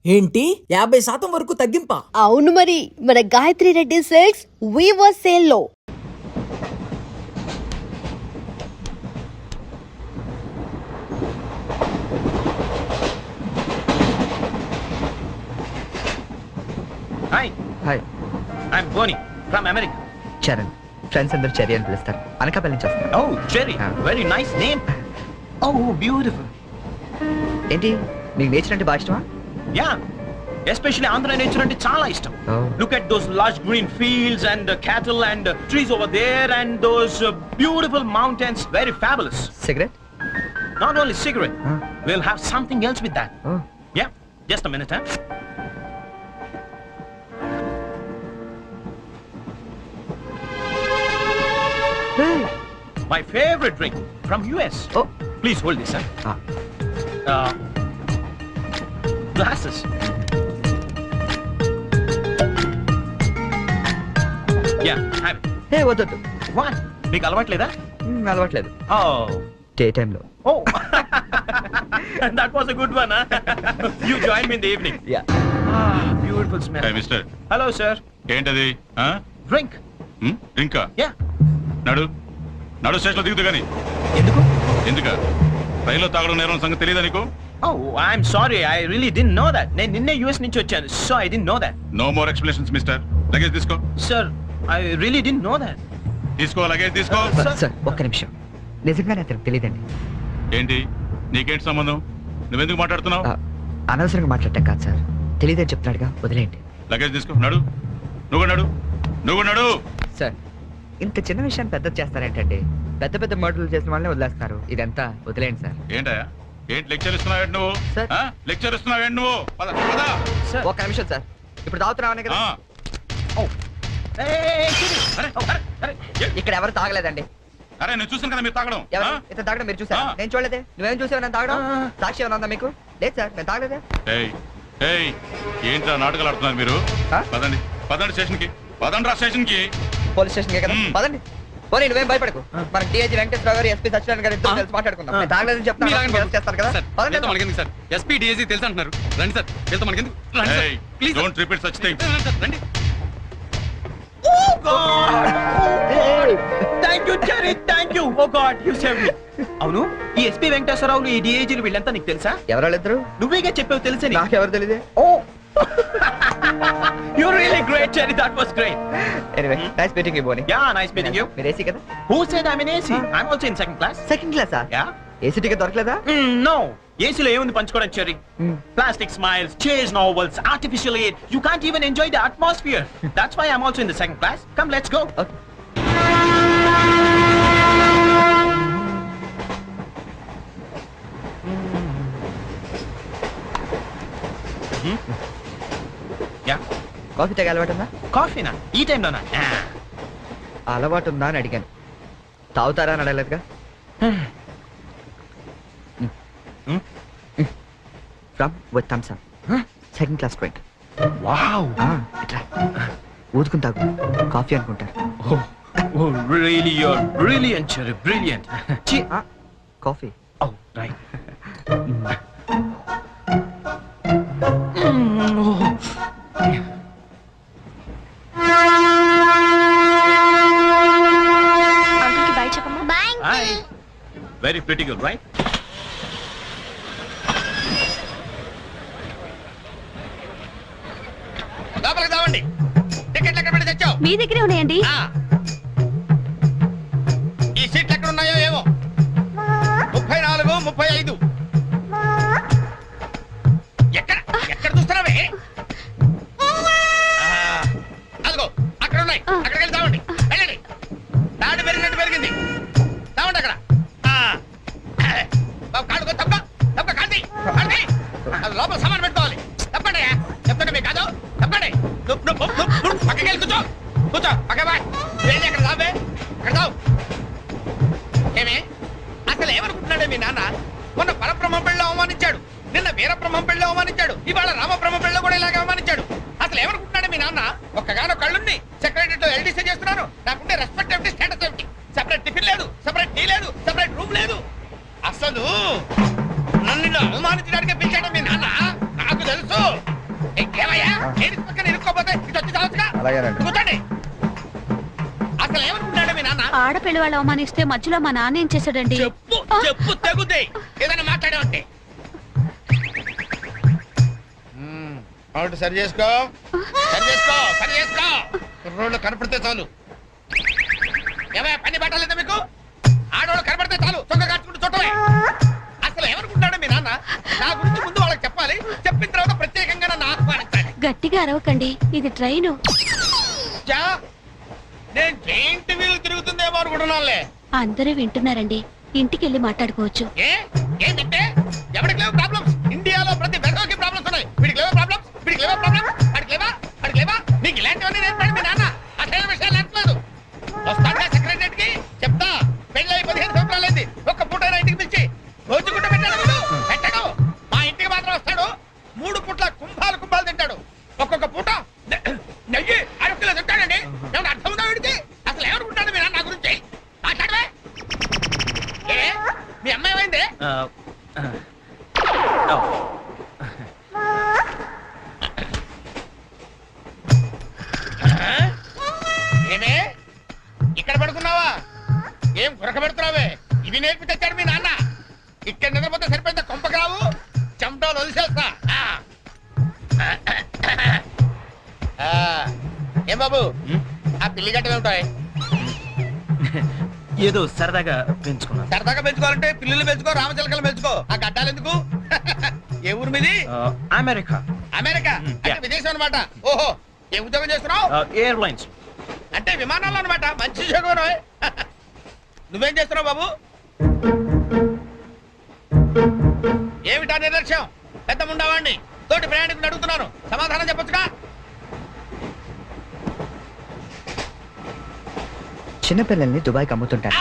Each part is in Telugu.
ఏంటి 50% వరకు తగ్గింపా? అవును మరి, మన Gayatri Reddy silks weaver sale లో. Hi hi, I'm Bonnie from America. Charan. Friends అందరూ చెరీ అని పిలుస్తారు. అనకాపల్లి నుంచి వస్తాను. Oh Cherry, very nice name. Oh beautiful. ఏంటి, మీకు నేచర్ అంటే బాగా ఇష్టమా? యా, ఎస్పెషల్లీ ఆంధ్ర నేచర్ అంటే చాలా ఇష్టం. Look at those large green fields and cattle and trees over there and those beautiful mountains, very fabulous. Cigarette? Not only cigarette, we'll have something else with that. Oh. Yeah, just a minute, huh? Hey. My favorite drink from US. Oh. Please hold this, huh? Glasses. Yeah, have it. హే, వద్దొద్దు. What? మీకు అలవాట్లేదా? అలవాట్లేదు. Oh. డే టైంలో. Oh. That was a good one, huh? You join me in the evening. Yeah. Ah, beautiful smell. Hey, mister. Hello, sir. ఏంటది? Drink. డ్రింకా? Yeah. నడు స్టేషన్లో దిగుతూ గాని. ఎందుక రైల్లో తాగడం నేరం సంగతి తెలియదా నీకు? Oh, I'm sorry. I really didn't know that. నేను నిన్నే US నుంచి వచ్చాను, so I didn't know that. No more explanations mister. Luggage తీసుకో. Sir, I really didn't know that. తీసుకో, లగేజ్ తీసుకో. సార్, ఒక్క నిమిషం. నిజంగానే అతనికి తెలియదండి. ఏంటి, నీకేంటి సంబంధం? నువ్వెందుకు మాట్లాడుతున్నావు? అనవసరంగా మాట్లాడటం కాదు సార్, తెలియదని చెప్తున్నాడుగా, వదిలేయండి. లగేజ్ తీసుకో. నడు. నువ్వు నడు. సార్, ఇంత చిన్న విషయాన్ని పెద్ద చేస్తారేంటండి? పెద్ద పెద్ద మర్డర్లు చేసిన వాళ్ళని వదిలేస్తున్నారు. ఇదంతా వదిలేయండి సార్. ఏంటయ్యా, ఏంటి లెక్చర్ ఇస్తున్నావేంటి నువ్వు? సార్. లెక్చర్ ఇస్తున్నావేంటి నువ్వు? పద. Sir. ఒక్క నిమిషం సార్, ఇప్పుడు తాగుతున్నావనే కదా. Oh. Hey, అరే ఇక్కడ ఎవరు తాగలేదండి. అరే, నేను చూసాను కదా మీరు తాగడం. ఎవరు ఇతను తాగడం మీరు చూసారా? నేను చూడలేదే. నువ్వేం చూసావు నేను తాగడం? సాక్షి ఏమైనా ఉందా మీకు? లేదు సార్, నేను తాగలేదే. ఏయ్, ఏంట్రా నాటకాలు ఆడుతున్నారు మీరు? పదండి స్టేషన్కి. పదండి స్టేషన్కి. పోలీస్ స్టేషన్ కదా, పదండి. పోనీ, నువ్వేం భయపడకు. మన డిఐజీ వెంకటేశ్వర గారు, ఎస్పీ సత్యనారాయణ గారు ఇద్దరు కలిసి మాట్లాడుకుందాం. నేను తాగలేదని చెప్తాను, చేస్తారు కదా. పదండి. సార్, ఎస్పీ డిఐజీ తెలుసు అంటున్నారు. రండి సార్, వెళ్తాం. మనకెందుకు? రండి sir, please. Don't repeat such things. రండి. Oh God! Thank you, Jerry. Thank you. Oh God, you saved me. అవును, ఈ ఎస్పీ వెంకటేశ్వరరావులు, ఈ డిఐజీలు వీళ్ళంతా నీకు తెలుసా? ఎవరాళ్ళిద్దరు? నువ్వేగా చెప్పావు తెలుసని. నాకెవరు తెలియదే. Oh. You're really great, Jerry. That was great. Anyway, nice meeting you, Bonnie. Yeah, nice meeting you. మీరు ఏసీ కదా? Who said I'm in AC? I'm also in second class. Second క్లాసా? Yeah. ఏసీ టికెట్ దొరకలేదా? No. ఏసీలో ఏముంది పంచుకోవడం, cherry? Plastic smiles, chase novels, artificial air. You can't even enjoy the atmosphere. That's why I'm also in the second class. Come, let's go. Okay. Yeah. Coffee తాగే అలవాటు ఉందా? కాఫీనా? ఈ టైంలోనా? అలవాటు ఉందా అని అడిగాను, తాగుతారా అని అడగలేదుగా. From with Thums Up, second class drink. Wow. ఇట్లా ఊదుకుని తాగు, కాఫీ అనుకుంటారు. Oh, really, you're brilliant, Cherry. Brilliant. Coffee. Oh, right. అంకుల్కి బై చెప్పమ్మా. Bye. Hi. Very pretty girl, right? లోపలికి రావండి. టికెట్లు ఎక్కడ పెట్టి తెచ్చావు? మీ దగ్గరే ఉన్నాయండి. ఈ సీట్లు ఎక్కడ ఉన్నాయో ఏమో. 34, 35. ఎక్కడ చూస్తున్నావే? అదిగో అక్కడ ఉన్నాయి. అక్కడికి వెళ్ళి తావండి. వెళ్ళండి. తాడు పెరిగినట్టు పెరిగింది. తావండి అక్కడ. బాబు, కాళ్ళు తప్ప కాల్ది. అది లోపల సామాన్ పెట్టుకోవాలి. తప్పండి. చెప్తాండి మీకు కాదు. తప్పండి. పక్కకి వెళ్ళి కూర్చో. పక్క బాయ్. వెళ్ళి అక్కడ రాబే. అక్కడ తావు. ఏమే, అసలు ఏమనుకుంటున్నాడే మీ నాన్న? మొన్న పరబ్రహ్మం పెళ్ళి అవమానించాడు, నిన్న వీరబ్రహ్మం పెళ్ళి అవమానించాడు, ఇవాళ రామబ్రహ్మ పెళ్ళి కూడా ఇలాగే అవమానించాడు. అసలు ఏమనుకుంటున్నాడే మీ నాన్న? ఒక్కగానో కళ్ళుండి సెక్రటరీతో ఎల్డీసీ చేస్తున్నాను. నాకుండే రెస్పెక్ట్ ఏమిటి, స్టేటస్ ఏమిటి? సెపరేట్ టిఫిన్ లేదు, సెపరేట్ టీ లేదు, సెపరేట్ రూమ్ లేదు. అసలు నన్ను అవమానించడానికి పిలిచాడు మీ నాన్న. నాకు తెలుసు. ఏమయ్యా లేడీస్ పక్కన ఇరుక్కోపోతే ఇటు వచ్చి చావచ్చుగా. అలాగేనండి. కూర్చోండి. అసలు ఏమనుకుంటాడు మీ నాన్న? ఆడపిల్ల వాళ్ళు అవమానిస్తే మధ్యలో మా నాన్న ఏం చేశాడండి? చెప్పు చెప్పు తెగుతాయి ఏదైనా మాట్లాడే ఉంటే. అవును సరి చేసుకో సరి చేసుకో సరి చేసుకో. రోడ్లు కనపడితే చాలు. ఏమయ్యా పని పట్టాలేదా మీకు? ఆడవాళ్ళు కనపడితే చాలు చొక్క కట్టుకుంటూ చుట్టమే. అసలు ఏమనుకుంటాడు మీ నాన్న? నా గురించి ముందు వాళ్ళకి చెప్పాలి, చెప్పిన తర్వాత ప్రత్యేకంగా నన్ను ఆహ్వానించాలి. గట్టిగా అరవకండి, ఇది ట్రైన్. జా, నేను జైంట్ వీల్ తిరుగుతుందేమో అనుకుంటున్నానులే. అందరూ వింటున్నారండి, ఇంటికి వెళ్ళి మాట్లాడుకోవచ్చు. ఏంటంటే ఎవరికి లేవు ప్రాబ్లమ్స్? ఇండియాలో ప్రతి బెదోకి ప్రాబ్లమ్స్ ఉన్నాయి. వీడికి లేవా ప్రాబ్లమ్స్? వీడికి లేవా ప్రాబ్లమ్స్? వాడికి లేవా? వాడికి లేవా? నీకు ఇలాంటివన్నీ నేర్పాడు మీ నాన్న. అసలు విషయాలు నేర్పలేదు. వస్తాడుగా సెక్రటరీ కి చెప్తా. పెళ్ళి 15 సంవత్సరాలైంది. ఒక్క పూట ఇంటికి పిలిచి రోజు గుట్ట పెట్టాడు పెట్టాడు. మా ఇంటికి మాత్రం వస్తాడు, 3 పూట్ల కుంభాలు కుంభాలు తింటాడు. ఒక్కొక్క పూట నెయ్యి 6 కిలో తింటాడండి. ఏమన్నా అర్థం ఉందా వీడికి? అసలు ఏమనుకుంటాడు మీ నాన్న నా గురించి? మాట్లాడవే. మీ అమ్మాయి ఏమైంది? ఏమే ఇక్కడ పడుకున్నావా? ఏం గురక పెడుతున్నావే? ఇవి నేర్పి తెచ్చాడు మీ నాన్న. ఇక్కడ నిద్రపోతే సరిపోయిందా? కొంపకావు చెమటలు వదిలేస్తా. ఏం బాబు ఆ పిల్లి గట్ట ఏమిటాయి? ఏదో సరదాగా పెంచుకున్నాను. సరదాగా పెంచుకోవాలంటే పిల్లులు పెంచుకో, రామచిలకలు పెంచుకో. ఆ గడ్డాలు ఎందుకు? ఏ ఊరు మీది? అమెరికా. అమెరికా అంటే విదేశం అనమాట. ఓహో, ఏం ఉద్యోగం చేస్తున్నావు? ఎయిర్లైన్స్. అంటే విమానాలు అనమాట. మంచి ఉద్యోగం. నువ్వేం చేస్తున్నావు బాబు? ఏమిటా నిర్లక్ష్యం? పెద్ద ఉండవాడిని తోటి ప్రయాణికుని అడుగుతున్నాను, సమాధానం చెప్పొచ్చుగా. చిన్నపిల్లల్ని దుబాయ్కి అమ్ముతుంటారు.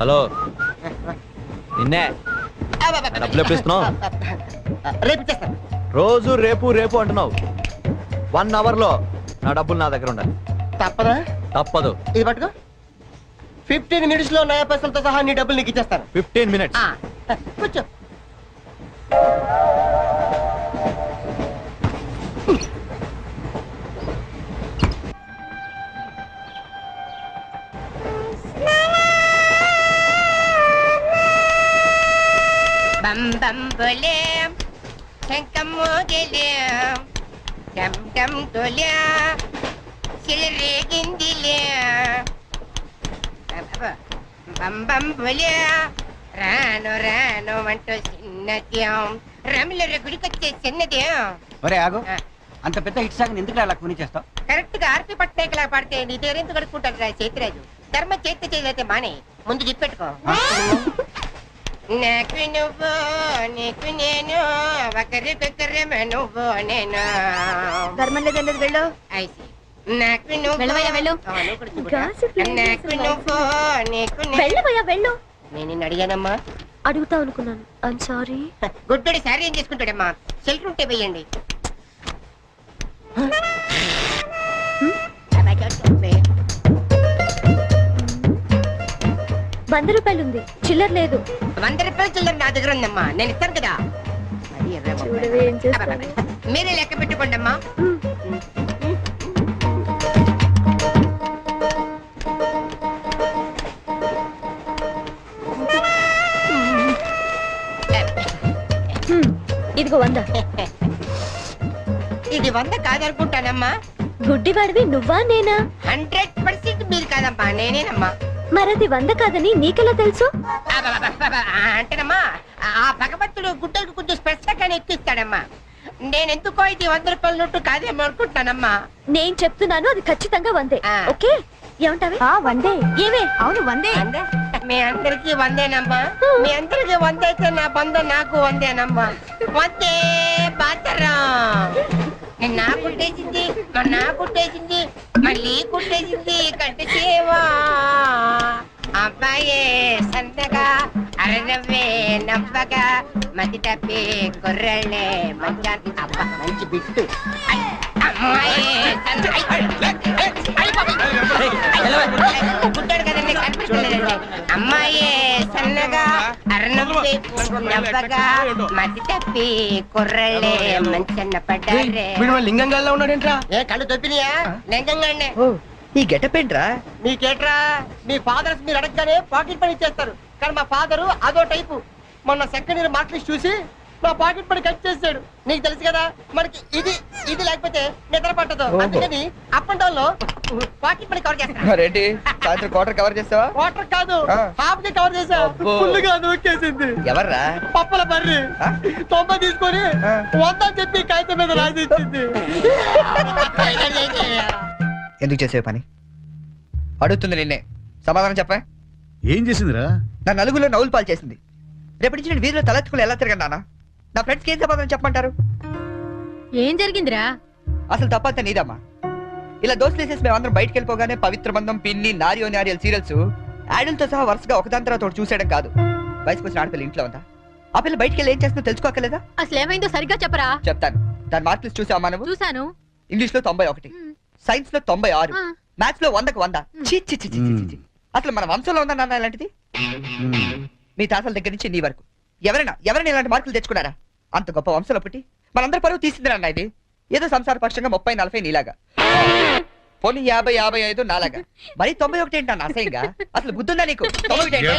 హలో, నిన్నే డబ్బులు ఎప్పుడు ఇస్తున్నావు? రేపు ఇచ్చేస్తాను. రోజు రేపు రేపు అంటున్నావు. 1 అవర్ లో నా డబ్బులు నా దగ్గర ఉండాలి. తప్పదా? తప్పదు. ఇది పట్టుకో. 15 మినిట్స్ లో నయా పైసలతో సహా నీ డబ్బులు నీకు ఇచ్చేస్తాను. 15 మినిట్స్. కూర్చో. బం బం బోలేం శంఖం మోగలేం డమ్ డమ్ డోలే సిలరేగిందిలే బం బం బోలే రాను రాను అంటూ చిన్నదేం రమిల గుడికొచ్చే చిన్నదేం. ఒరే ఆగు, అంత పెద్ద హిట్ సాగ్ ఎందుకు అలా కొని చేస్తావు? కరెక్ట్ గా ఆర్పి పట్టేకలా పాడితే నీ పేరెందుకు కడుక్కుంటాడు రా చేతిరాజు. ధర్మ చేతి చేయైతే మానే ముందు చెప్పెట్టుకో. నాకు నువ్వు నీకు నేను ఒకరికొకరేమో నువ్వు నేను. ధర్మం లేదన్నది వెళ్ళు. ఐసి నాకు నువ్వు వెళ్ళవయ్యా, వెళ్ళు. నాకు నువ్వు నీకు వెళ్ళవయ్యా, వెళ్ళు. నేను నిన్ను అడిగానమ్మా. అడుగుతా అనుకున్నాను. I'm sorry. గుడ్డోడి సారీ ఏం చేసుకుంటాడమ్మా? షెల్టర్ ఉంటే వెయ్యండి. ₹100 ఉంది, చిల్లర లేదు. 100 రూపాయల చిల్లర నా దగ్గర ఉందమ్మా, నేను ఇస్తాను కదా. చూడవే ఏం చేస్తాను. మీరే లెక్క పెట్టుకోండి అమ్మా. ఇదిగో 100. ఇది 100 కాదనుకుంటానమ్మా. గుడ్డివాడివి నువ్వా నేనా? 100% మీరు కాదమ్మా, నేనేనమ్మా. మరది 100 కాదని నీకెలా తెలుసు? అంటేనమ్మా ఆ భగవంతుడు గుడ్డలకు కొంచెం స్పెషల్ గానే ఎక్కిస్తాడమ్మా. నేనెందుకో ఇది 100 రూపాయల నోటు కాదేమో అనుకుంటానమ్మా. నేను చెప్తున్నాను, అది ఖచ్చితంగా 100. ఓకే, ఏమంటావే? 100. ఏమే? అవును 100. మీ అందరికి 100నమ్మా. మీ అందరికి 100 అయితే నా బంధం నాకు 100నమ్మా. 100 బాతరం. నిన్న కుట్టేసింది, మొన్న కుట్టేసింది, మళ్ళీ కుట్టేసింది కంటి సేవా. అబ్బాయే సన్నగా అరనవ్వే నవ్వగా మతి తప్పి కుర్రళ్ళే మంచానికి అబ్బా మంచి బిట్టు. కుట్టాడు కదండి కనిపించలేదండి. అమ్మాయే సన్నగా అరనవ్వే నవ్వగా మతి తప్పి కుర్రళ్ళే మంచన్న పడ్డారే. లింగంగా ఉన్నాడేంట్రా? ఏ కళ్ళు తప్పినాయా? లింగంగానే. ఈ గెటప్ ఏంట్రా? మీకేట్రా, మీ ఫాదర్స్ మీరు అడగగానే పాకెట్ పని ఇచ్చేస్తారు, కానీ మా ఫాదరు అదో టైపు. మొన్న సెకండ్ ఇయర్ మార్క్ లిస్ట్ చూసి నా పాకెట్ పని కట్ చేసాడు. నీకు తెలుసు కదా, మనకి ఇది ఇది లేకపోతే నిద్ర పట్టదు. అందుకని అప్ అండ్ డౌన్ లో పాకెట్ పని కవర్ చేస్తా. రెడ్డి సాయంత్రం క్వార్టర్ కవర్ చేస్తావా? వాటర్ కాదు, హాఫ్ కి కవర్ చేసా. ఫుల్గా నూకేసింది. ఎవర్రా? పప్పల బర్రి 90 తీసుకొని 100 అని చెప్పి కాగితం మీద రాసి ఇచ్చింది. ఎందుకు చేసే పని అడుగుతుంది నిన్నే, సమాధానం చెప్పా. ఏం చేసిందిరా? నా నలుగులో నవ్వులు పాలు చేసింది. రేపటి నుంచి నేను వీధిలో తలెత్తుకుని ఎలా తిరగను నాన్న? నా ఫ్రెండ్స్కి ఏం సమాధానం చెప్పమంటారు? ఏం జరిగిందిరా? అసలు తప్పంతా నీదమ్మా. ఇలా దోస్తులు వేసేసి మేమందరం బయటికి వెళ్ళిపోగానే పవిత్ర బంధం, పిన్ని, నారియో నారియల్ సీరియల్స్ యాడల్తో సహా వరుసగా ఒకదాని తర్వాత ఒకటి చూసేయడం కాదు. వయసుకు వచ్చిన ఆడపిల్ల ఇంట్లో ఉందా? ఆ పిల్ల బయటికి వెళ్ళి ఏం చేస్తుందో తెలుసుకోకలేదా? అసలు ఏమైందో సరిగ్గా చెప్పరా. చెప్తాను. దాని మార్కులు చూసావా నువ్వు? చూసాను. ఇంగ్లీష్ లో 91, సైన్స్ లో 96, మ్యాథ్స్ లో 100కు 100. ఛీ, ఛీ, ఛీ, ఛీ, ఛీ, ఛీ. అసలు మన వంశంలో ఉందా నాన్న ఇలాంటిది? మీ తాతల దగ్గర నుంచి నీ వరకు ఎవరైనా ఇలాంటి మార్కులు తెచ్చుకున్నారా? అంత గొప్ప వంశంలో పుట్టి మనందరి పరువు తీసింది నాన్న ఇది. ఏదో సంసార పక్షంగా 30-40 నీలాగా, పోనీ 50-55 నాలాగా, మరి 91 ఏంటి అన్న అసహ్యంగా? అసలు బుద్ధుందా నీకు? 91 ఏంటి?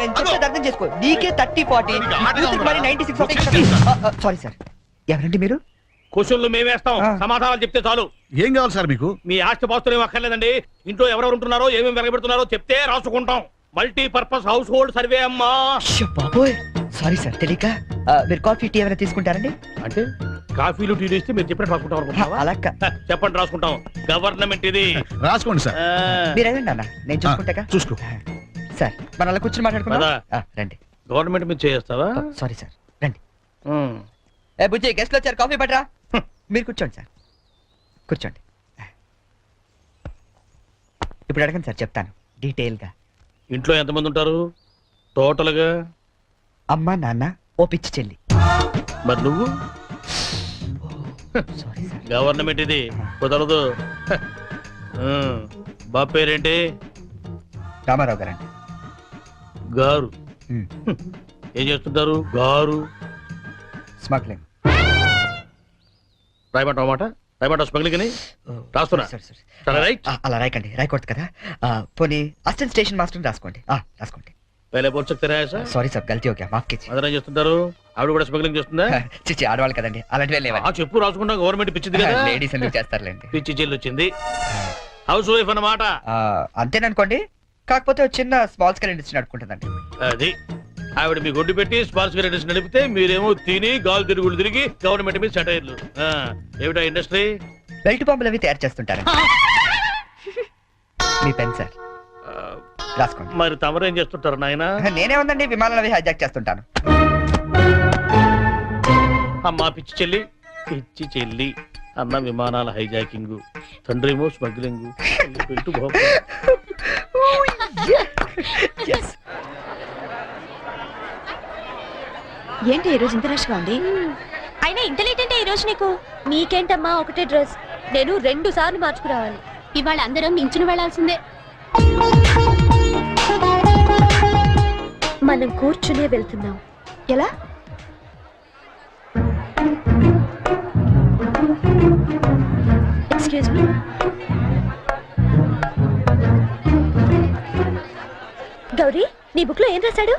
నేను చెప్పేది అర్థం చేసుకో. నీకే 30-40, మరి 96. సారీ సార్, ఎవరండి మీరు? క్వశ్చన్లు మేమేస్తాం, సమాధానాలు చెప్తే చాలు. ఏం కావాలి సార్ మీకు? మీ ఆస్తి పాస్తులు ఏమి అక్కర్లేదండి. ఇంట్లో ఎవరెవరు ఉంటున్నారో ఏమేమి వెలగబెడుతున్నారో చెప్తే రాసుకుంటాం. మల్టీపర్పస్ హౌస్ హోల్డ్ సర్వే అమ్మా. బాబోయ్, సారీ సార్ తెలియక. మీరు కాఫీ టీ ఏమైనా తీసుకుంటారండి? అంటే కాఫీలు టీ ఇస్తే మీరు చెప్పినట్టు రాసుకుంటాం. అలా చెప్పండి, రాసుకుంటాం. గవర్నమెంట్ ఇది. రాసుకోండి సార్. మీరు వెళ్ళండి అన్న, నేను చూసుకుంటా. చూసుకో సార్, మన అలా కూర్చొని మాట్లాడుకుందాం. రండి. గవర్నమెంట్ మీద చేస్తావా? సారీ సార్, రండి. ఏ బుజ్జి, గెస్ట్లు వచ్చారు, కాఫీ పట్టరా. మీరు కూర్చోండి సార్, కూర్చోండి. ఇప్పుడు అడగండి సార్, చెప్తాను డీటెయిల్ గా. ఇంట్లో ఎంతమంది ఉంటారు టోటల్ గా? అమ్మ, నాన్న, ఓ పిచ్చి చెల్లి. మరి నువ్వు? Sorry sir. గవర్నమెంట్ ఇది, కుదరదు. బాబు పేరేంటి? రామారావు గారండి. గారు. ఏం చేస్తుంటారు గారు? స్మగ్లింగ్. రాయమంటావు మాట? రాయమంటావు స్మగ్లింగ్ అని రాస్తున్నా. సరే, రైట్. అలా రాయకండి, రాయకూడదు కదా. పోనీ అసిస్టెంట్ స్టేషన్ మాస్టర్ రాసుకోండి. రాసుకోండి. పहले बोल सकते रहे सर. సారీ సార్, గల్తీ ఓకే, మాఫ్ कीजिए. అదన చేస్తుంటారు. ఆవిడ కూడా స్మగ్లింగ్ చేస్తుందా? చిచి, ఆడవాళ్ళు కదండి, అలాంటివి లేవండి. చెప్పు, రాసుకుంటాం. గవర్నమెంట్ పిచ్చిది కదా. లేడీస్ ఎందుకు చేస్తారులేండి. పిచ్చి చెల్లి వచ్చింది. హౌస్ వైఫ్ అన్నమాట. అంతేననుకోండి, కాకపోతే ఒక చిన్న స్మాల్ స్కేల్ ఇండస్ట్రీ నడుపుకుంటుందండి. అది ఆవిడ మీ గొడ్డు పెట్టి స్మాల్ స్కేల్ ఇండస్ట్రీ నడిపితే మీరేమో తిని గాలు తిరుగులు తిరిగి గవర్నమెంట్ మీద సెటైర్లు. ఏమిటా ఇండస్ట్రీ? బెల్ట్ పంపులు అవి తయారు చేస్తుంటారు. మీ పెన్ సార్, రాసుకోండి. మరి తమరేం చేస్తుంటారు నాయన? నేనే ఉందండి, విమానాలు అవి హైజాక్ చేస్తుంటాను. అమ్మా పిచ్చి చెల్లి, పిచ్చి చెల్లి అన్న విమానాల హైజాకింగ్, తండ్రేమో స్మగ్లింగ్. ఏంటి ఈ రోజు ఇంత రష్ గా ఉంది? అయినా ఇంత లేట్ అంటే ఈ రోజు నీకు? నీకేంటమ్మా ఒకటే డ్రెస్, నేను 2 సార్లు మార్చుకురావాలి. ఇవాళ అందరం నించుని వెళ్లాల్సిందే. మనం కూర్చునే వెళ్తున్నాం. ఎలా? Excuse me. గౌరీ, నీ బుక్ లో ఏం రాశాడు?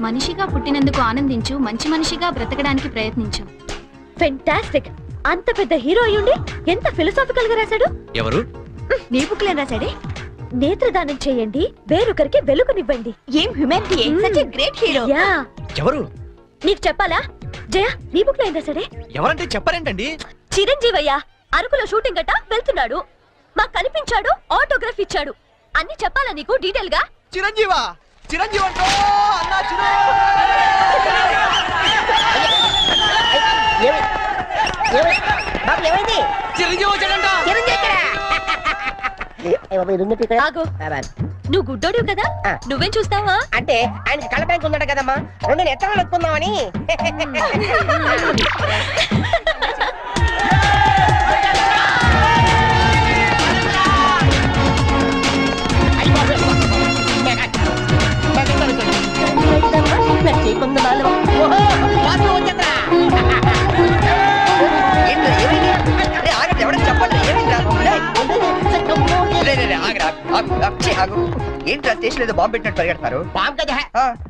మనిషిగా పుట్టినందుకు ఆనందించు, మంచి మనిషిగా బ్రతకడానికి ప్రయత్నించు. ఫెంటాస్టిక్. అంత పెద్ద హీరో అయ్యుండి ఎంత ఫిలసాఫికల్ గా రాశాడు. ఎవరు? నీ బుక్ లో ఏం రాశాడే? నేత్రదానం చేయండి, వేరొకరికి వెలుగునివ్వండి. ఏం humanity, such a great hero. Yeah. ఎవరు? నీకు చెప్పాలా? జయ, నీ బుక్ లో ఏం రాశాడే? ఎవరంటే చెప్పారేంటండి? చిరంజీవయ్య అరకులో షూటింగ్ గట్ట వెళ్తున్నాడు, మాకు కనిపించాడు, ఆటోగ్రాఫ్ ఇచ్చాడు. అన్ని చెప్పాలా నీకు డీటెయిల్ గా? చిరంజీవా? చిరంజీవి అంటో అన్నా ఏమైంది? చిరంజీవి వచ్చాడంట. ఆగు. నువ్వు గుడ్డోడు కదా, నువ్వేం చూస్తావా? అంటే ఆయనకి కళ్ళ బ్యాంక్ ఉందట కదమ్మా, రెండు ఎత్తనాలు ఎక్కుందామని. ఏంట్రా స్టేషన్ ఏదో బాంబు పెట్టినట్టు పరిగెడతారు? బాంబు కదా,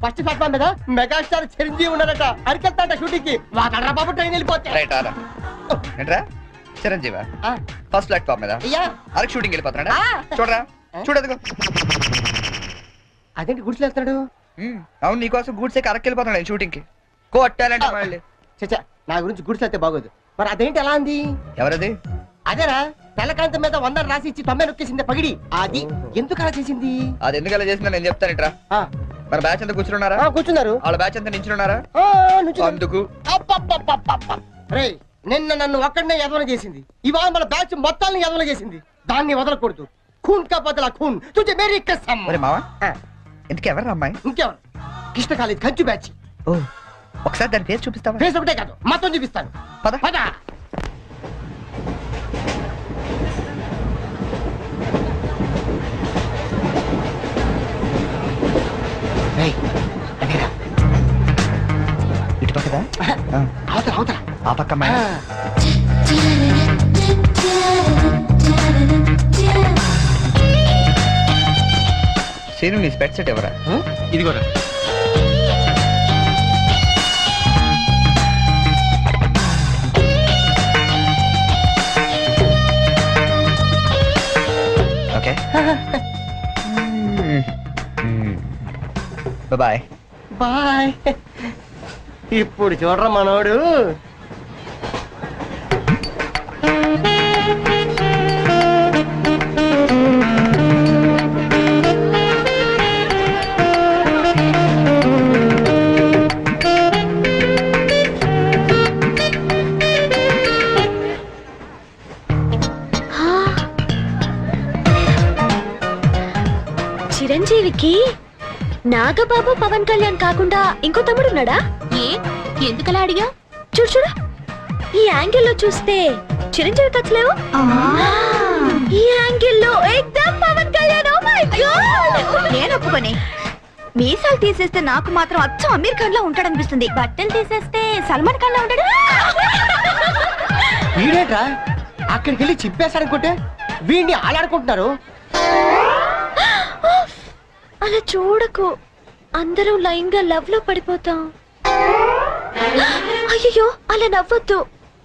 ఫస్ట్ ప్లాట్ఫామ్ మీద మెగాస్టార్ చిరంజీవి ఉన్నారట, అరికెళ్తాట షూటింగ్ కి. వాడరా బాబు ట్రైన్ వెళ్ళిపోతే. రైట్ ఆరా. ఏంట్రా చిరంజీవా ఫస్ట్ ప్లాట్ఫామ్ మీద అరకు షూటింగ్ వెళ్ళిపోతున్నాడా? చూడరా చూడదుగో. అదేంటి గుడిసెలు వెళ్తాడు? అవును, నీకోసం గూడ్స్ అరకు వెళ్ళిపోతున్నాడు షూటింగ్ కి. కొట్టాలంటే మళ్ళీ. చచ్చా, నా గురించి గుడిసెలు వెళ్తే బాగోదు. మరి అదేంటి ఎలా అంది? ఎవరది? అదేరా తెల్లకాంతం మీద 100 రాసి ఇచ్చి 90 నొక్కేసింది పగిడి. అది ఎందుకు అలా చేసింది? అది ఎందుకు అలా చేసిందో నేను చెప్తానిట్రా. మన బ్యాచ్ అంతా కూర్చున్నారా? కూర్చున్నారు. వాళ్ళ బ్యాచ్ అంతా నించున్నారా? అందుకు. రేయ్, నిన్న నన్ను ఒక్కడనే యదవన చేసింది, ఇవాళ మన బ్యాచ్ మొత్తాన్ని యదవన చేసింది. దాన్ని వదలకూడదు. ఖూన్ కా బదలా ఖూన్. తుజే మేరీ కసమ్. ఒరే మావా, ఎందుకు ఎవరు అమ్మాయి? ఇంకెవరు? కృష్ణ కాలేజ్ కంచు బ్యాచ్. ఓ, ఒకసారి దాని పేరు చూపిస్తావా? ఫేస్ ఒకటే కాదు, మొత్తం చూపిస్తాను. పద పద. ఇటు పక్కదా? అవతల అవతల ఆ పక్క అమ్మాయి. సీను, నీ స్పెట్ సెట్ ఎవరా? ఇదిగోరా. Okay bye. బాయ్. ఇప్పుడు చూడరా మనోడు. చిరంజీవికి నాగబాబు పవన్ కళ్యాణ్ కాకుండా ఇంకో తమ్ముడున్నాడా? ఎందుకలా అడిగా? చూడు చూడు, ఈ యాంగిల్ లో చూస్తే చిరంజీవి కచ్చలేవు, ఈ యాంగిల్ లో ఎక్దమ్ Pawan Kalyan. Oh my god, నేను ఒప్పుకొని. మీసాలు తీసేస్తే నాకు మాత్రం అచ్చం అమీర్ ఖాన్ లా ఉంటాడనిపిస్తుంది, బట్టలు తీసేస్తే సల్మాన్ ఖాన్ లా ఉంటాడు. వీడేట్రా అక్కడికి వెళ్ళి చింపేశాడనుకుంటే వీడిని ఆలాడుకుంటున్నారు. అలా చూడకు, అందరూ లైన్ గా లవ్ లో పడిపోతాం. అయ్యో, అలా నవ్వొద్దు.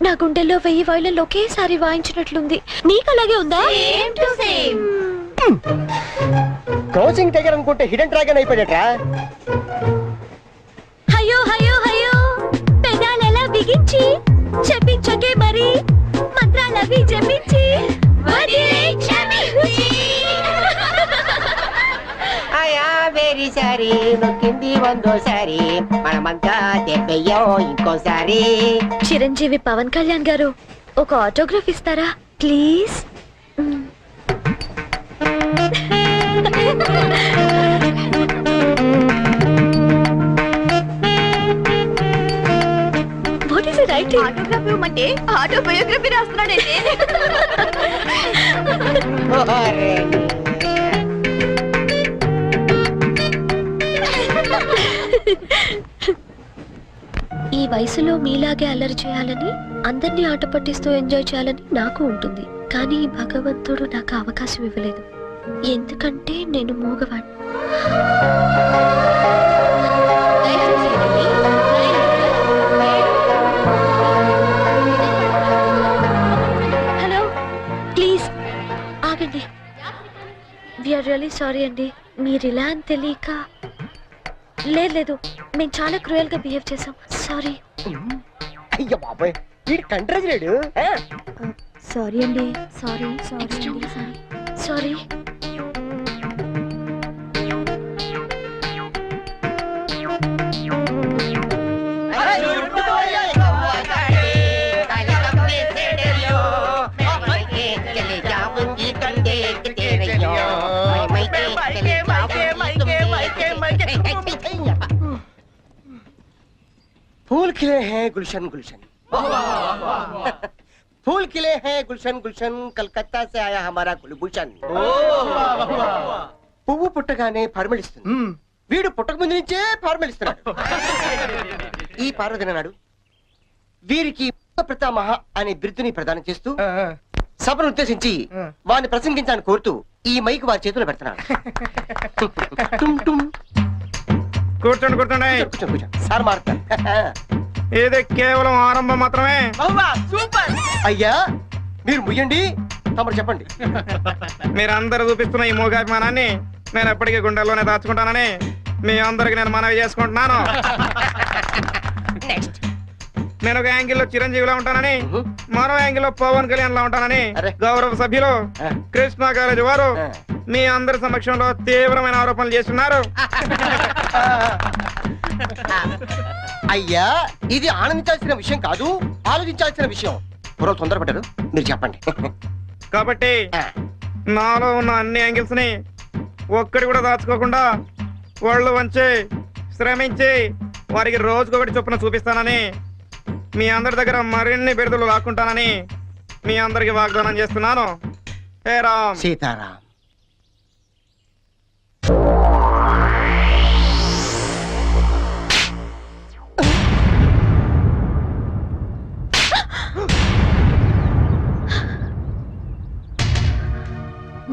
నా గుండెల్లో 1000 వయలిన్లు ఒకేసారి వాయించినట్లుంది. నీకు అలాగే ఉందా? క్రోసింగ్ టైగర్ అనుకుంటే హిడెన్ డ్రాగన్ అయిపోయాడట్రా. అయ్యో అయ్యో అయ్యో, పెదాలెలా బిగించి చెప్పించకే మరి, మంత్రాలవి చెప్పించి వెరీ సారీ, నొక్కింది 100సారి, మనమంతా దెబ్బయ్యో ఇంకోసారి. చిరంజీవి పవన్ కళ్యాణ్ గారు, ఒక ఆటోగ్రాఫ్ ఇస్తారా please? What is it writing? Autograph ఇవ్వమంటే ఆటోబయోగ్రఫీ రాస్తున్నాడండి. ఈ వయసులో మీలాగే అల్లరి చేయాలని, అందరినీ ఆట పట్టిస్తూ ఎంజాయ్ చేయాలని నాకు ఉంటుంది. కానీ భగవంతుడు నాకు అవకాశం ఇవ్వలేదు, ఎందుకంటే నేను మూగవాడిని. హలో, ప్లీజ్ ఆగండి. వీఆర్ రియల్లీ సారీ అండి, మీరు ఇలా అని తెలియక. లేదు, మేము చాలా క్రూయల్ గా బిహేవ్ చేసాం, సారీ. అయ్యో బాబాయ్, వీడు కంట్రోజ్ లేడు. సారీ అండి, సారీ సారీ సారీ. फूल खिले हैं गुलशन गुलशन फूल खिले हैं गुलशन गुलशन कलकत्ता से आया हमारा कुलभूषण పువ్వు పుట్టగానే పరిమళిస్తుంది వీడు పుట్టక ముందు నుంచే పరిమళిస్తున్నాడు ఈ పార్వదిన నాడు వీరికి ప్రతామహ అనే బిరుదుని ప్రదానం చేస్తూ సభను ఉద్దేశించి వారిని ప్రసంగించాలని కోరుతూ ఈ మైక్ వారి చేతిలో పెడుతున్నాడు టుమ్ టుమ్. కూర్చోండి కూర్చోండి కూర్చో, కూర్చో. సార్ మారుతారు ఇది కేవలం ఆరంభం మాత్రమే. అయ్యా మీరు ముయ్యండి తమరు చెప్పండి మీరందరూ చూపిస్తున్న ఈ మూగాభిమానాన్ని నేను ఎప్పటికీ గుండెల్లోనే దాచుకుంటానని మీ అందరికి నేను మనవి చేసుకుంటున్నాను. నేను ఒక యాంగిల్లో చిరంజీవిలో ఉంటానని, మరో యాంగిల్లో పవన్ కళ్యాణ్ లో ఉంటానని అరే. గౌరవ సభ్యులు కృష్ణా కాలేజీ వారు మీ అందరి సమక్షంలో తీవ్రమైన ఆరోపణలు చేస్తున్నారు. అయ్యా ఇది ఆనందించాల్సిన విషయం కాదు, ఆలోచించాల్సిన విషయం. పూర్వం తొందరపడ్డారు, మీరు చెప్పండి. కాబట్టి నాలో ఉన్న అన్ని యాంగిల్స్ ని ఒక్కడి కూడా దాచుకోకుండా వాళ్ళు వంచి శ్రమించి వారికి రోజుకొకటి చొప్పున చూపిస్తానని, మీ అందరి దగ్గర మరిన్ని బిరుదులు లాక్కుంటానని మీ అందరికి వాగ్దానం చేస్తున్నాను. హే రామ్. సీతారాం.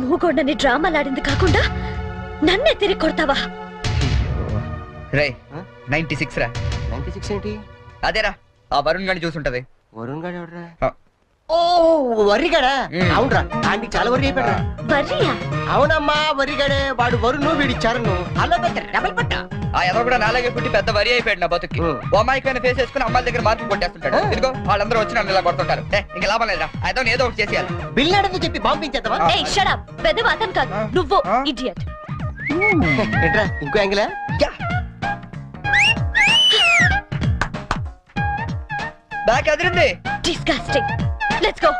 నువ్వు కూడా డ్రామాలాడింది కాకుండా నన్నే తిరిగి కొడతావా? రే 96 రా. 96 ఏంటి? అదేరా ఆ వరుణ్ గాని చూసుంటది. వరుణ్ గారు ఎవడరా? ఆ. ఓ వరిగాడా? అవునరా, ఆంటీ చాలా వరి అయిపోయాడు. వర్రియా? అవునమ్మా వరిగాడే. వాడు వరుణ్ వీడి చరణ్ అలా డబల్ పట్ట. ఆ ఎదో కూడా నాలాగే పుట్టి పెద్ద వరి అయిపోయాడు నా బతుక్కి. అమ్మాయికైనా ఫేస్ చేసుకుని అమ్మాయిల దగ్గర మార్కులు కొట్టేస్తుంటాడు. ఇదిగో వాళ్ళందరూ వచ్చి నన్ను ఇలా కొడుతుంటారు. ఇంకా లాభం లేదురా, అయితే ఏదో ఒకటి చేసేయాలి. బిల్ అడని చెప్పి పంపించేద్దామా? ఏయ్ షట్ అప్. పెద్ద అతను కాదు నువ్వు ఇడియట్. ఏంట్రా ఇంకో యాంగిలా? Back Adirindi. Disgusting. Let's go.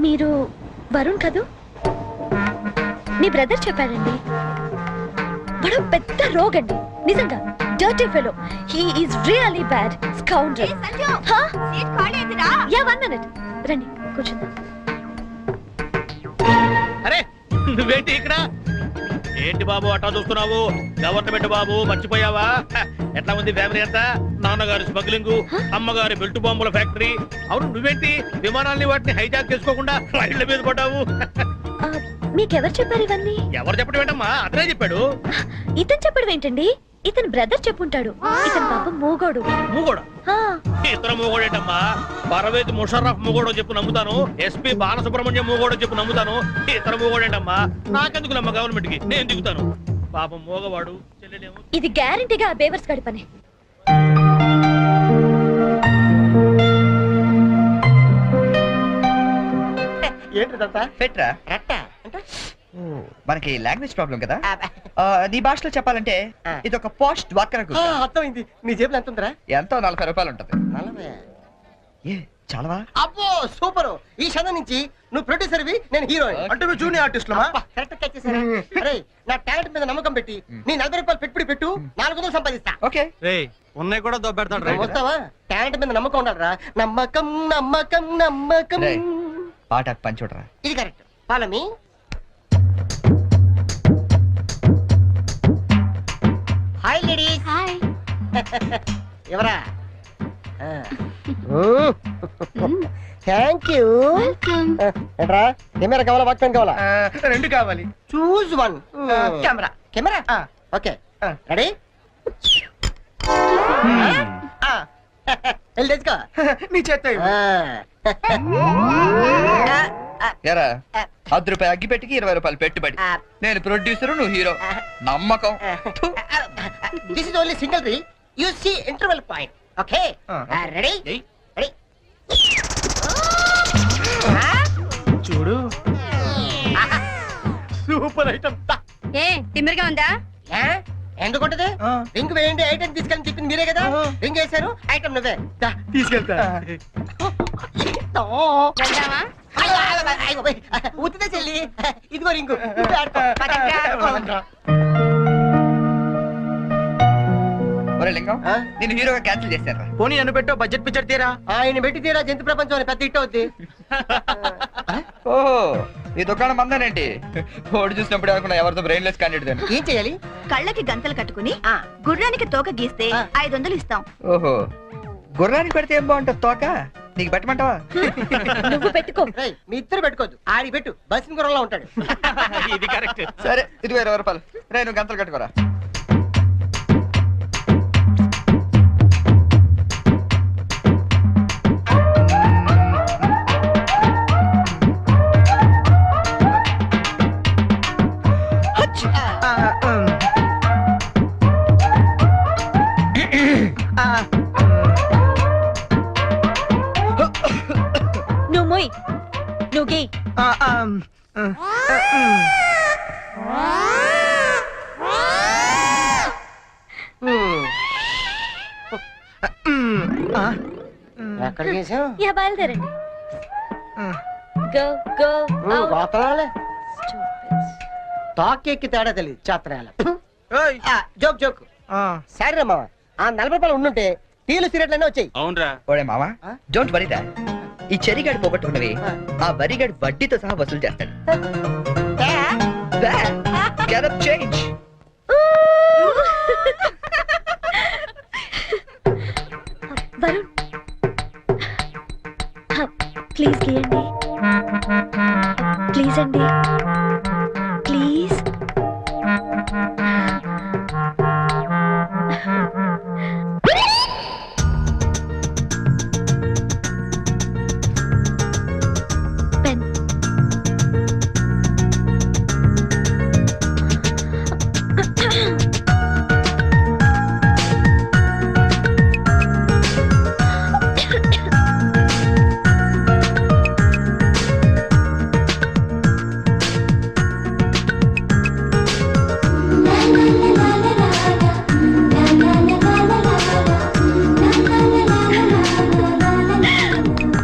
మీరు వరుణ్ కదూ? మీ బ్రదర్ చెప్పాడండి. వాడు పెద్ద రోగండి, నిజంగా dirty fellow. He is really bad scoundrel. Yeah 1 minute. రండి కూర్చుందాం. అరే నువ్వేంటి ఇక్కడ? ఏంటి బాబు అట్టా చూస్తున్నావు? గవర్నమెంట్ బాబు మర్చిపోయావా? ఎట్లా ఉంది ఫ్యామిలీ అంతా? నాన్నగారి స్మగ్లింగ్, అమ్మగారి బెల్ట్ బాంబుల ఫ్యాక్టరీ. అవును నువ్వేంటి విమానాల్ని వాటిని హైజాక్ చేసుకోకుండా రైళ్ల మీద పడ్డావు? మీకెవరు చెప్పారు ఇవన్నీ? ఎవరు చెప్పడం ఏంటమ్మా? అతనే చెప్పాడు. ఇతను చెప్పడం ఏంటండి? ఇతను బ్రదర్ చెప్పుంటాడు. ఇతను పాపం మూగోడు. మూగోడా? ఆ, ఇతర మూగోడేటమ్మా? పరవేతి ముషర్రఫ్ మూగోడో చెప్పు నమ్ముతాను, ఎస్పీ బాలసుబ్రహ్మణ్యం మూగోడో చెప్పు నమ్ముతాను. ఇతర మూగోడేటమ్మా? నాకెందుకు నమ్మ గవర్నమెంట్ కి, నేను దిగుతాను. పాపం మూగవాడు చెల్లెలేమో. ఇది గ్యారంటీగా ఆ బేవర్స్ గడి పని. ఏంటిదంతా? పెట్రా రట్ట అంటే మనకి లాంగ్వేజ్ ప్రాబ్లం కదా. నీ భాషలో చెప్పాలంటే ఇది ఒక పోస్ట్ వాకర్. అర్థమైంది. నీ జేబులో ఎంత ఉందిరా? ఎంతో 40 రూపాయలు ఉంటది. 40? ఏ చాలవా? అబ్బో సూపర్. ఈ క్షణం నుంచి నువ్వు ప్రొడ్యూసర్వి, నేను హీరోయిన్. అంటే నువ్వు జూనియర్ ఆర్టిస్ట్ కరెక్ట్ క్యాచ్ చేశారా? అరే నా టాలెంట్ మీద నమ్మకం పెట్టి నీ 40 రూపాయలు పెట్టుబడి పెట్టు, 400 సంపాదిస్తా. ఓకే ఉన్నాయి కూడా దొబ్బెడతాడు. నువ్వు వస్తావా? టాలెంట్ మీద నమ్మకం ఉండాలిరా. నమ్మకం నమ్మకం నమ్మకం. రేయ్, పాట పని చూడరా. ఇది correct. Follow me. Hi ladies. Hi. ఎవరా? Thank you. ఏంట్రా కెమెరా కావాలా వాక్మెన్ కావాలా? 2 కావాలి. Choose one. Camera. Camera okay ready? వెళ్ళి తెచ్చుకో. నీ చేత ఎరా 10 రూపాయలు అగ్గి పెట్టికి 20 రూపాయలు పెట్టుబడి. నేను ప్రొడ్యూసర్, నువ్వు హీరో. నమ్మకం. దిస్ ఇస్ ఓన్లీ సింగిల్ రీ. You see interval point. Okay ready? Ready. చూడు సూపర్ ఐటమ్. ఏ తిమ్మిరిగా ఉందా? ఎందుకుంటది? రింగ్ వేయండి ఐటమ్ తీసుకెళ్ళి చెప్పింది మీరే కదా. రింగ్ వేశారు, ఐటమ్ నువ్వే. తీసుకెళ్తా. ఉత్తితే చెల్లి, ఇది ఇదిగో రింగు నువ్వే ఆడుకో. పదండ్రా. ఒరే లింగం ఆ? నేను హీరోగా క్యాన్సిల్ చేశాను. పోనీ నన్ను పెట్టో బడ్జెట్ పిక్చర్ తీరా. ఆయన పెట్టి తీరా జంతు ప్రపంచం అని పెద్ద హిట్ అవుద్ది. ఓహో ఈ దుకాణం మందనేంటి? ఓడి చూసినప్పుడు అనుకున్నా ఎవరితో బ్రెయిన్లెస్ క్యాండిడేట్ అని. ఏం చేయాలి? కళ్ళకి గంతలు కట్టుకుని గుర్రానికి తోక గీస్తే 500 ఇస్తాం. ఓహో గుర్రానికి పెడితే ఏం బాగుంటుంది తోక? నీకు పెట్టమంటావా? నువ్వు పెట్టుకో. రేయ్, మీ ఇద్దరు పెట్టుకోవద్దు, ఆడి పెట్టు, బస్సు గుర్రంలో ఉంటాడు. ఇది కరెక్ట్. సరే ఇదిగో 20 రూపాయలు. రే నువ్వు గంతలు కట్టుకోరా. నువ్వు మొయ్, నువ్వు గీ. ఎక్కడ చేసావు? యా బయలుదేరండి. గో గో గోతలాలే తాకెక్కి తేడా తెలియదు చాత్రాల. Joke joke. సరే మామ, ఆ 40 రూపాయలు ఉండుంటే టీలు సిగరెట్లనే వచ్చాయి. అవునరా. ఓడే మామా డోంట్ వరీ దా. ఈ చెరిగాడు పోగొట్టుకున్నవి ఆ వరిగాడు వడ్డీతో సహా వసూలు చేస్తాడు. Get up change. Varun please గీయండి. ప్లీజ్ అండి, please. Pen.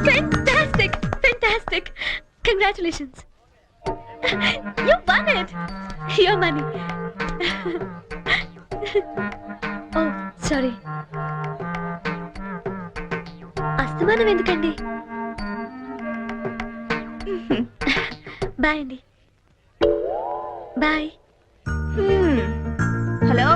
Fantastic! Fantastic! Congratulations! You won it! Your money. Oh, sorry. అస్తమానం ఎందుకండి? బాయ్ అండి. బాయ్. హలో,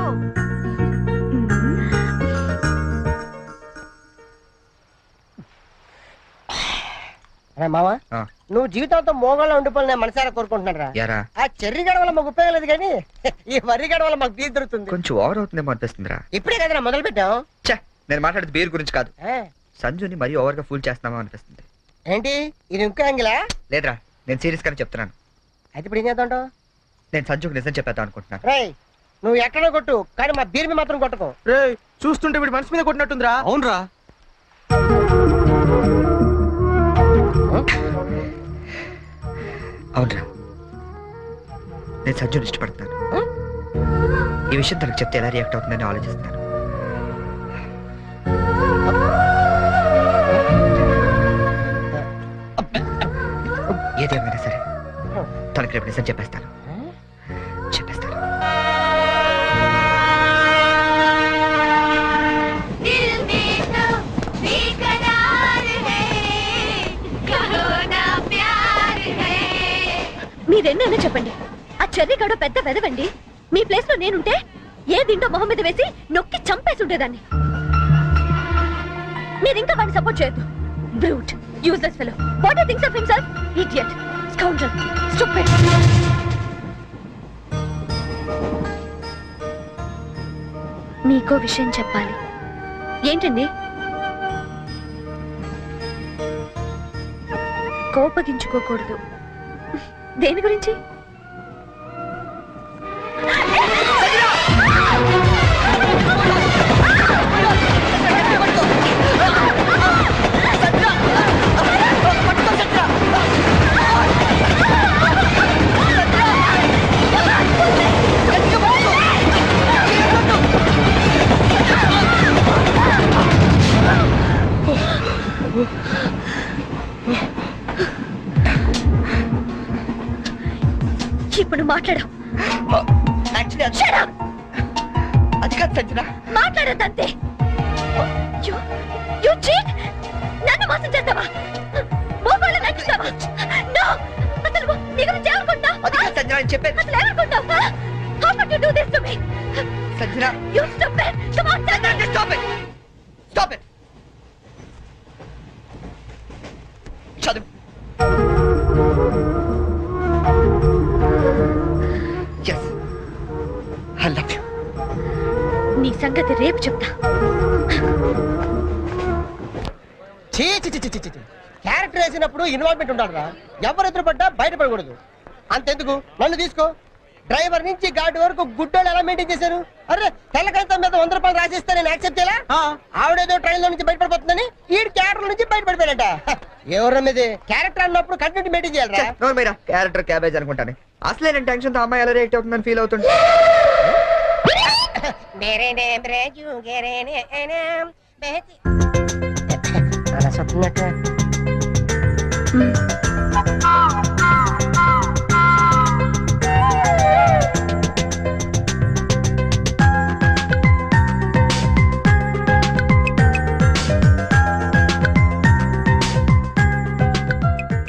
రే మామ, ఆ. నువ్వు జీవితంతో మోగాళ్ళ ఉండిపోయి నేను మనసారా కోరుకుంటున్నాను రా. యారా ఆ చెర్రి గడ వల్ల మాకు ఉపయోగం లేదు కానీ ఈ వరి గడ వల్ల మాకు బీర్ దొరుకుతుంది. కొంచెం ఓవర్ అవుతుందేమో అనిపిస్తుందిరా. ఇప్పుడే కదా మొదలు పెట్టాం. ఛే, నేను మాట్లాడేది బీర్ గురించి కాదు. సంజుని మరీ ఓవర్ గా ఫూల్ చేస్తున్నామో అనిపిస్తుంది. ఏంటి ఇది ఇంకో యాంగిలా? లేదురా నేను సీరియస్ గానే చెప్తున్నాను. అయితే ఇప్పుడు ఏం చేద్దాం? నేను సంజుకు నిజం చెప్పేద్దాం అనుకుంటున్నాను. రేయ్, నువ్వు ఎక్కడో కొట్టు కానీ మా బీర్ మీద మాత్రం కొట్టకు. రే చూస్తుంటే వీడి మనసు మీద కొట్టినట్టుందిరా. అవునరా. అవునరా నేను సంజుని ఇష్టపడుతున్నాను. ఈ విషయం తనకు చెప్తే ఎలా రియాక్ట్ అవుతుందని ఆలోచిస్తున్నాను. ఏదేమైనా సరే తనకి రేపు నిజం చెప్పేస్తాను. చెప్పేస్తాను. మీరెన్నైనా చెప్పండి, ఆ చెర్రీ గడ పెద్ద వెదవండి. మీ ప్లేస్ లో నేనుంటే ఏ దిండో మొహం మీద వేసి నొక్కి చంపేసి ఉండేదాన్ని. మీరింకా వాడిని సపోర్ట్ చేయొద్దు. Brute, useless fellow, what he thinks of himself, idiot, scoundrel, stupid. మీకో విషయం చెప్పాలి. ఏంటండి? కోపగించుకోకూడదు. దేని గురించి? ఇప్పుడు మాట్లాడు. Actually Shut up! అది కాదు సంజన. మాట్లాడద్దంతే. You cheat! నన్ను మోసం చేస్తావా? మోసాలు నచ్చుతావా? No! అసలు నీ గురించి ఏమనుకుంటావు? అది కాదు సంజన నేను చెప్పేది. అసలు ఏమనుకుంటావు? How could you do this to me? Sanjana You stupid! Come on, tell me! stop it. Stop it. చదువు. Yes. I love you. నీ సంగతి రేపు చెప్తా. చీ చీ చీ చీ చీ. క్యారెక్టర్ వేసినప్పుడు ఇన్వాల్వ్మెంట్ ఉండాలిరా. ఎవరు ఎదురుపడ్డా బయటపడకూడదు. అంతెందుకు, నన్ను తీసుకో. డ్రైవర్ నుంచి గార్డ్ వరకు గుడ్డోళ్ళు ఎలా మెయింటైన్ చేశారు? అరే తెల్ల కాగితం మీద 100 రూపాయలు రాసిస్తే నేను యాక్సెప్ట్ చేయాలా? ఆవిడేదో ట్రైన్ లో నుంచి బయటపడిపోతుందని ఈ క్యారెక్టర్ నుంచి బయటపడిపోయాడట. ఎవరి మీద క్యారెక్టర్ అన్నప్పుడు కంటెంట్ మెయింటైన్ చేయాలరా. నోరు మీరా క్యారెక్టర్ క్యాబేజ్ అనుకుంటాను. అసలే నేను టెన్షన్ తో అమ్మాయి ఎలా రియాక్ట్ అవుతుందని ఫీల్ అవుతుంది. అలా చెప్తున్నట్టు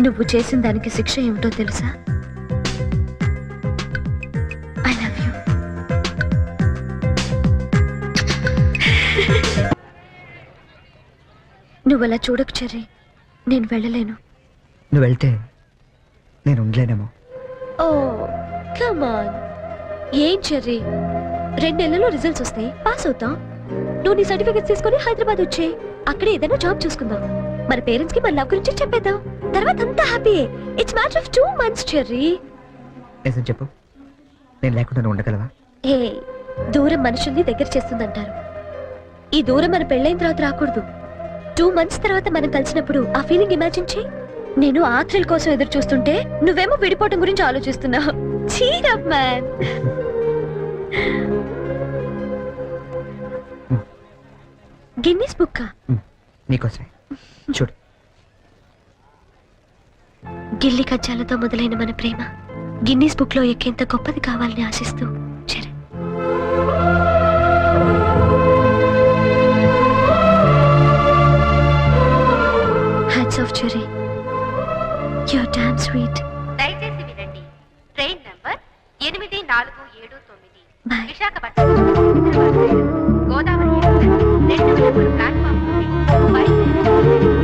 నువ్వు చేసిన దానికి శిక్ష ఏమిటో తెలుసా? I love you. నువ్వు అలా చూడకు చెర్రీ. నేను వెళ్ళలేను. నువ్వు వెళ్తే నేను ఉండలేనేమో. Oh come on. ఏం చెర్రీ, 2 నెలల్లో రిజల్ట్స్ వస్తాయి, పాస్ అవుతాం. నువ్వు నీ సర్టిఫికెట్స్ తీసుకొని హైదరాబాద్ వచ్చే, అక్కడే ఏదైనా జాబ్ చూసుకుందాం. మన పేరెంట్స్ కి మన లవ్ గురించి చెప్పేద్దాం. తర్వాత అంతా happy. It's matter of 2 months cherry. నిజం చెప్పు, నేను లేకుండా నువ్వు ఉండగలవా? ఏ దూరం మనుషుల్ని దగ్గర చేస్తుందంటారు. ఈ దూరం మన పెళ్ళైన తర్వాత రాకూడదు. 2 months తర్వాత మనం కలిసినప్పుడు ఆ ఫీలింగ్ ఇమాజిన్ చేయి. నేను ఆ థ్రిల్ కోసం ఎదురు చూస్తుంటే నువ్వేమో విడిపోవటం గురించి ఆలోచిస్తున్నావు. Cheer up man. Guinness book నీకోసమే. చూడు, గిల్లి కజ్జాలతో మొదలైన మన ప్రేమ గిన్నీస్ బుక్ లో ఎక్కేంత గొప్పది కావాలని ఆశిస్తూ Charan. Hats off Cherry, your damn sweet. దయచేసి వినండి. Train number 8479 Visakhapatnam Godavari express 2వ ప్లాట్ఫామ్ నుండి బయలుదేరి.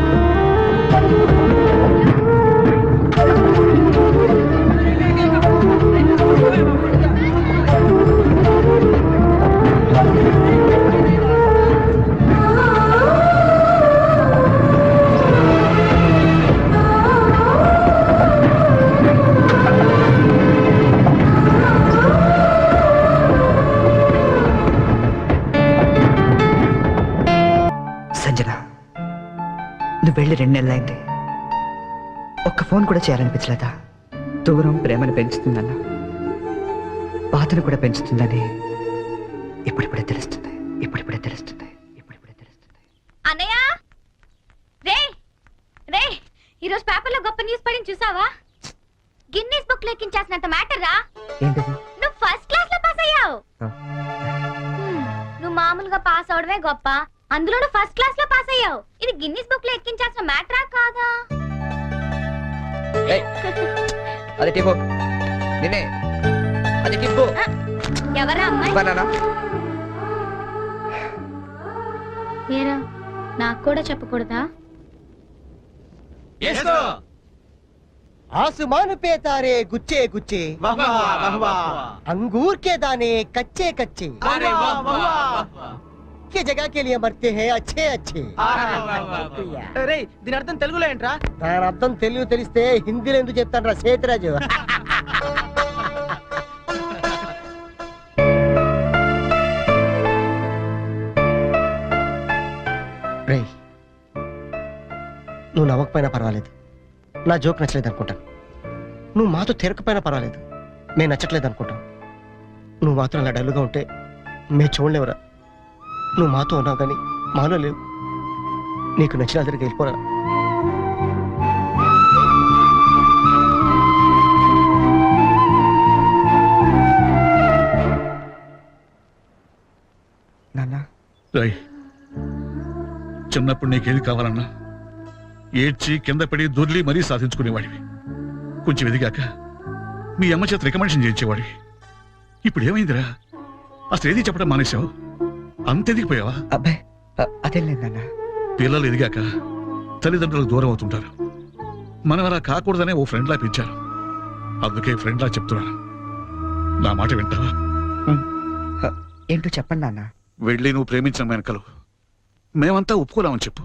సంజన, నువ్వు వెళ్ళి 2 నెలలైంది. ఒక్క ఫోన్ కూడా చేయాలనిపించలేదా? దూరం ప్రేమను పెంచుతుందన్నా, బాధను కూడా పెంచుతుందని ఇప్పుడిప్పుడే తెలుస్తుంది. ఇప్పుడిప్పుడే తెలుస్తుంది. ఇప్పుడిప్పుడే తెలుస్తుంది. అన్నయ్య రే రే, ఈరోజు పేపర్లో గొప్ప న్యూస్ పడింది చూసావా? గిన్నీస్ బుక్ లో ఎక్కించాల్సినంత మ్యాటర్ రా. ఏంటది? నువ్వు ఫస్ట్ క్లాస్ లో పాస్ అయ్యావు. నువ్వు మామూలుగా పాస్ అవడమే గొప్ప, అందులోనూ ఫస్ట్ క్లాస్ లో పాస్ అయ్యావు. ఇది గిన్నీస్ బుక్ లో ఎక్కించాల్సిన మ్యాటరా కాదా? అది టిప్పు నిన్నే. అది టిప్పు. ఎవరా అమ్మాయి? బనానా. ఏరా, నాకు కూడా చెప్పకూడదా? आसमान पे तारे गुच्छे गुच्छे, अंगूर के दाने कच्चे कच्चे, के जगह के लिए मरते हैं अच्छे अच्छे. దీని అర్థం తెలుగులో ఏంట్రా? దాని అర్థం తెలుగు తెలిస్తే హిందీలో ఎందుకు చెప్తాను రా సేతురాజు. రేయ్, నువ్వు నవ్వకపోయినా పర్వాలేదు, నా జోక్ నచ్చలేదు అనుకుంటాను. నువ్వు మాతో తిరగకపోయినా పర్వాలేదు, మేము నచ్చట్లేదు అనుకుంటాం. నువ్వు మాత్రం అలా డల్లుగా ఉంటే మేము చూడలేవురా. నువ్వు మాతో ఉన్నావు కానీ మాలో లేవు. నీకు నచ్చిన దగ్గరికి వెళ్ళిపోరా. రాయ్, చిన్నప్పుడు నీకేది కావాలన్నా ఏడ్చి కింద పడి దొర్లి మరీ సాధించుకునేవాడివి. కొంచెం ఎదిగాక మీ అమ్మ చేత రికమెండేషన్ చేయించేవాడివి. ఇప్పుడు ఏమైందిరా? అసలు ఏది చెప్పడం మానేశావు? అంత ఎదిగిపోయావా? అబ్బాయి అదేం లేదు నాన్న. పిల్లలు ఎదిగాక తల్లిదండ్రులకు దూరం అవుతుంటారు. మనం అలా కాకూడదనే ఓ ఫ్రెండ్లా పెంచారు. అందుకే ఫ్రెండ్లా చెప్తున్నాను, నా మాట వింటావా? ఏంటో చెప్పండి నాన్న. వెళ్ళి నువ్వు ప్రేమించిన వెనకలు మేమంతా ఒప్పుకోలేమని చెప్పు.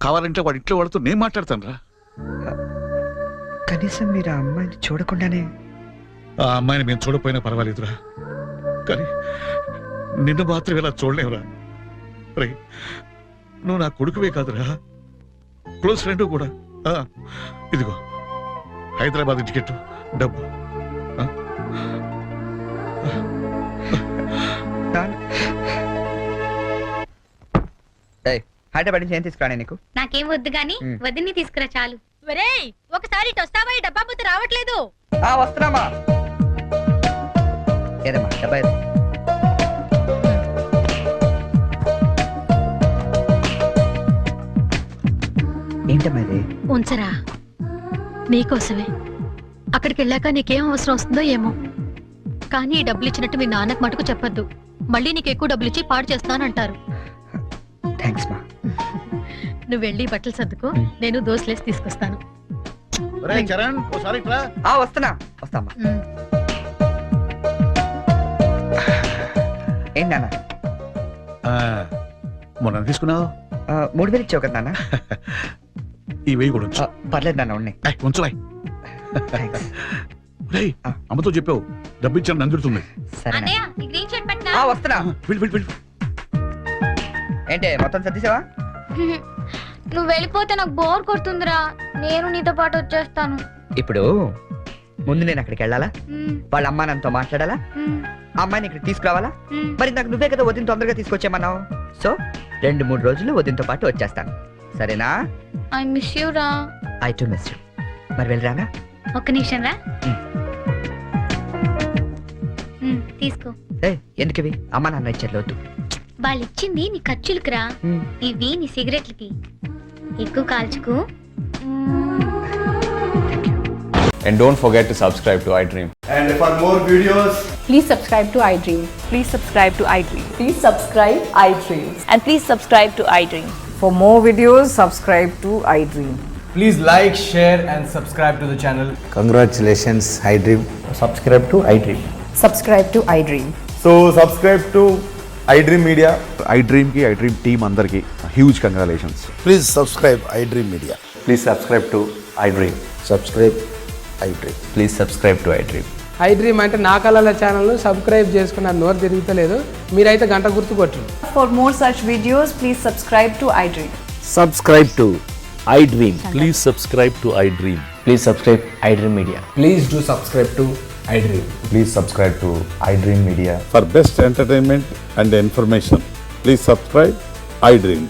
కావాలంటే వాడి ఇంట్లో వాడితో నేను మాట్లాడతాను రా. కనీసం మీరు ఆ అమ్మాయిని చూడకుండానే. ఆ అమ్మాయిని మేము చూడపోయినా పర్వాలేదురా, కానీ నిన్ను మాత్రం ఇలా చూడలేవురా. రే, నువ్వు నా కొడుకువే కాదురా, క్లోజ్ ఫ్రెండ్ కూడా. ఇదిగో హైదరాబాద్ టికెట్, డబ్బు. హైదరాబాద్ నుంచి ఏం తీసుకురానే నీకు? నాకేం వద్దు గాని వదిన్ని తీసుకురా చాలు. ఒకసారి వస్తావా? ఈ డబ్బా బుద్ధి రావట్లేదు. వస్తున్నామా? ఏదమ్మా డబ్బా ఏది? ఏంటమ్మా ఇది? ఉంచరా, నీకోసమే. అక్కడికి వెళ్ళాక నీకేం అవసరం వస్తుందో ఏమో, కానీ ఈ డబ్బులు ఇచ్చినట్టు మీ నాన్నకు మటుకు చెప్పొద్దు. మళ్ళీ నీకు ఎక్కువ డబ్బులు ఇచ్చి పాడు చేస్తానంటారు. థ్యాంక్స్ మా. నువ్వు వెళ్ళి బట్టలు సర్దుకో, నేను దోశలేసి తీసుకొస్తాను. చరణ్ ఓసారి ఇట్లా. వస్తామా. ఏంటి నాన్న? మొన్న తీసుకున్నావు 3000 ఇచ్చావు కదా నాన్న. ఈ వెయ్యి కూడా ఉంచు. పర్లేదు నాన్న, ఉన్నాయి. ఉంచులే. అమ్మతో చెప్పావు డబ్బు ఇచ్చాను నందుతుంది. సరే అన్నయ్య, ఈ గ్రీన్ షర్ట్ పట్టినా? వస్తున్నా. ఏంటి మొత్తం సర్దేశావా? నువ్వు వెళ్ళిపోతే నాకు బోర్ కొడుతుందిరా. నేను నీతో పాటు వచ్చేస్తాను. ఇప్పుడు ముందు నేను అక్కడికి వెళ్ళాలా? వాళ్ళ అమ్మా నాన్నతో మాట్లాడాలా? అమ్మాయిని ఇక్కడ తీసుకురావాలా? మరి నాకు నువ్వే కదా వదిన తొందరగా తీసుకొచ్చేమన్నావు. సో 2-3 రోజులు వదినతో పాటు వచ్చేస్తాను, సరేనా? ఐ మిస్ యూ రా. I to miss you. మరి వెళ్ళరానా? ఒక్క నిమిషం రా. తీసుకో. ఎందుకు ఇవి? అమ్మా నాన్న ఇచ్చారు, వద్దు. వాళ్ళు ఇచ్చింది నీ ఖర్చులకు రా, ఇవి నీ సిగరెట్లకి. ఎక్కువ కాల్చుకు. And don't forget to subscribe to iDream. And for more videos, please subscribe to iDream. Please subscribe to iDream. Please subscribe iDream. And please subscribe to iDream. For more videos, subscribe to iDream. please like, share and subscribe to the channel. Congratulations, iDream. Subscribe to iDream. Subscribe to iDream. So subscribe to iDream Media. iDream ki iDream team andarki huge congratulations. Please subscribe iDream Media. Please subscribe to iDream. Subscribe iDream. Please subscribe to iDream. iDream అంటే నా కళల ఛానల్ సబ్స్క్రైబ్ చేసుకున్న నోరు తిరుగుతలేదు, మీరైతే గంట గుర్తు కొట్టండి. For more such videos, please subscribe to iDream. Subscribe to iDream. Please subscribe to iDream. Please subscribe iDream Media. Please do subscribe to iDream. Please subscribe to iDream Media. For best entertainment and information, please subscribe iDream.